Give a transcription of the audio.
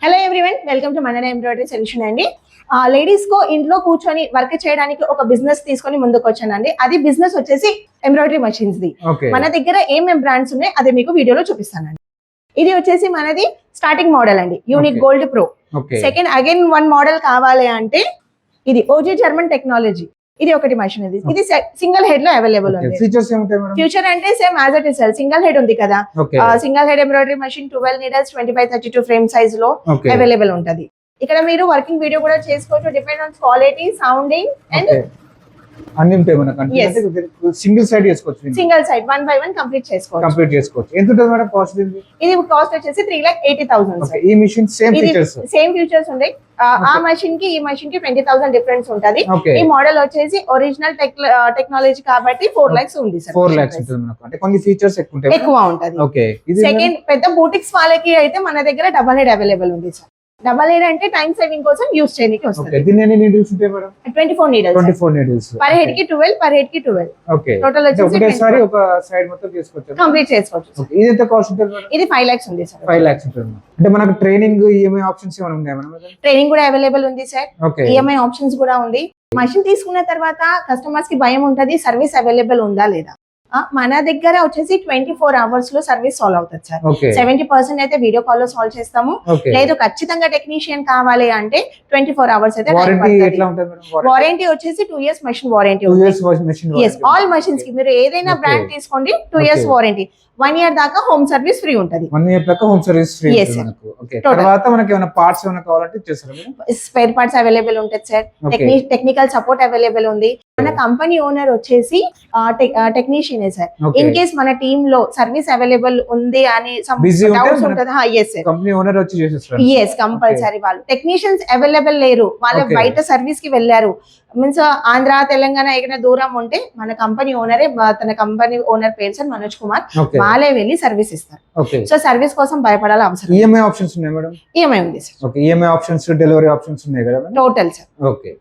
Hello everyone, welcome to మనన embroidery solution అండి. Ladies కో ఇంట్లో కూర్చొని వర్క్ చేయడానికి ఒక బిజినెస్ తీసుకొని ముందుకు వచ్చానండి. అది బిజినెస్ వచ్చేసి ఎంబ్రాయిడరీ మషిన్స్ ది. మన దగ్గర ఏమేం బ్రాండ్స్ ఉన్నాయి అదే మీకు వీడియోలో చూపిస్తానండి. ఇది వచ్చేసి మనది స్టార్టింగ్ మోడల్ అండి, unique gold pro. Second again one model కావాలి అంటే ఇది ఓజీ జర్మన్ టెక్నాలజీ. ఇది ఒకటి మషిన్. ఇది సింగిల్ హెడ్ లో అవైలబుల్ ఉంది. ఫ్యూచర్ అంటే same as it is single head ఉంది కదా, single head embroidery machine 12 needles 20x32 frame size లో అవైలబుల్ ఉంటది. ఇక్కడ మీరు వర్కింగ్ వీడియో కూడా చేసుకోవచ్చు, depend on quality, sounding and అన్ని ఉంటాయి మనకి. సింగిల్ సైడ్ చేసుకోవచ్చు, సింగిల్ సైడ్ 1 by 1 కంప్లీట్ చేసుకోవచ్చు. ఎంత ఉంటుంది మేడం కాస్ట్? ఇది కాస్ట్ వచ్చేసి 3,80,000. ఈ మెషిన్ సేమ్ ఫీచర్స్ ఉంటాయి. ఆ మెషిన్ కి ఈ మెషిన్ కి 20,000 డిఫరెన్స్ ఉంటది. ఈ మోడల్ వచ్చేసి ఒరిజినల్ టెక్నాలజీ కాబట్టి 4 lakhs ఉంది సార్. 4 lakhs ఉంటుంది మనకు. అంటే కొన్ని ఫీచర్స్ ఎక్కువ ఉంటది. సెకండ్ పెద్ద బూటిక్స్ వాళ్ళకి అయితే మన దగ్గర డబల్ హెడ్ అవైలబుల్ ఉంది సార్. డబల్ హెడ్ అంటే టైం సేవింగ్ కోసం యూస్ చేయడానికి వస్తుంది. దీని ఎన్ని నీడిల్స్ ఉంటాయి మేడం? 24 నీడిల్స్. పర్ హెడ్ కి 12, పర్ హెడ్ కి 12. ఓకే, టోటల్ వచ్చేసి ఒకటేసారి ఒక సైడ్ మొత్తం చేసుకోవచ్చు, కంప్లీట్ చేసుకోవచ్చు. ఇది ఎంత కాస్ట్ ఉంటుంది మేడం? ఇది 5 lakhs ఉంది సార్. 5 lakhs ఉంటుంది. అంటే మనకు ట్రైనింగ్ ఈఎంఐ ఆప్షన్స్ ఏమైనా ఉన్నాయా మేడం? ట్రైనింగ్ కూడా అవైలబుల్ ఉంది సార్. ఈఎంఐ ఆప్షన్స్ కూడా ఉంది. మషిన్ తీసుకున్న తర్వాత కస్టమర్స్ కి భయం ఉంటది, సర్వీస్ అవైలబుల్ ఉందా లేదా. మన దగ్గర వచ్చేసి 24 hours లో సర్వీస్ సాల్వ్ అవుతుంది సార్. 70% అయితే వీడియో కాల్ లో సాల్వ్ చేస్తాము. లేదు ఖచ్చితంగా టెక్నీషియన్ కావాలి అంటే 24 hours అయితే వారంటీ వచ్చేసి 2 years machine warranty. All machines కి మీరు ఏదైనా బ్రాండ్ తీసుకోండి, 2 years వారంటీ. 1 year దాకా హోమ్ సర్వీస్ ఫ్రీ ఉంటది. 1 year దాకా హోమ్ సర్వీస్ ఫ్రీ మనకు. ఓకే, తర్వాత మనకి ఏమైనా పార్ట్స్ ఏమైనా కావాలంటే ఇచ్చేస్తారా మేడం? స్పేర్ పార్ట్స్ అవైలబుల్ ఉంటది సార్. టెక్నికల్ సపోర్ట్ అవైలబుల్ ఉంది. మన కంపెనీ ఓనర్ వచ్చేసి టెక్నీషియన్ సార్. ఇన్ కేస్ మన టీమ్ లో సర్వీస్ అవైలబుల్ ఉంది అని డౌట్స్ ఉంటది, కంపెనీ ఓనర్ వచ్చి చేసేస్తారు. కంపల్సరీ. వాళ్ళు టెక్నీషియన్స్ అవైలబుల్ లేరు, వాళ్ళు బయట సర్వీస్ కి వెళ్ళారు మీన్స్ ఆంధ్ర తెలంగాణ ఏదైనా దూరం ఉంటే మన కంపెనీ ఓనరే, తన కంపెనీ ఓనర్ పేరు సార్ మనోజ్ కుమార్, వాళ్ళే వెళ్ళి సర్వీస్ ఇస్తారు. సో సర్వీస్ కోసం భయపడాలి అవసరం. ఈఎంఐ ఆప్షన్స్ ఉన్నాయి మేడం? ఈఎంఐ ఉంది sir. EMI options, delivery options ఉన్నాయి కదా టోటల్ సార్. ఓకే.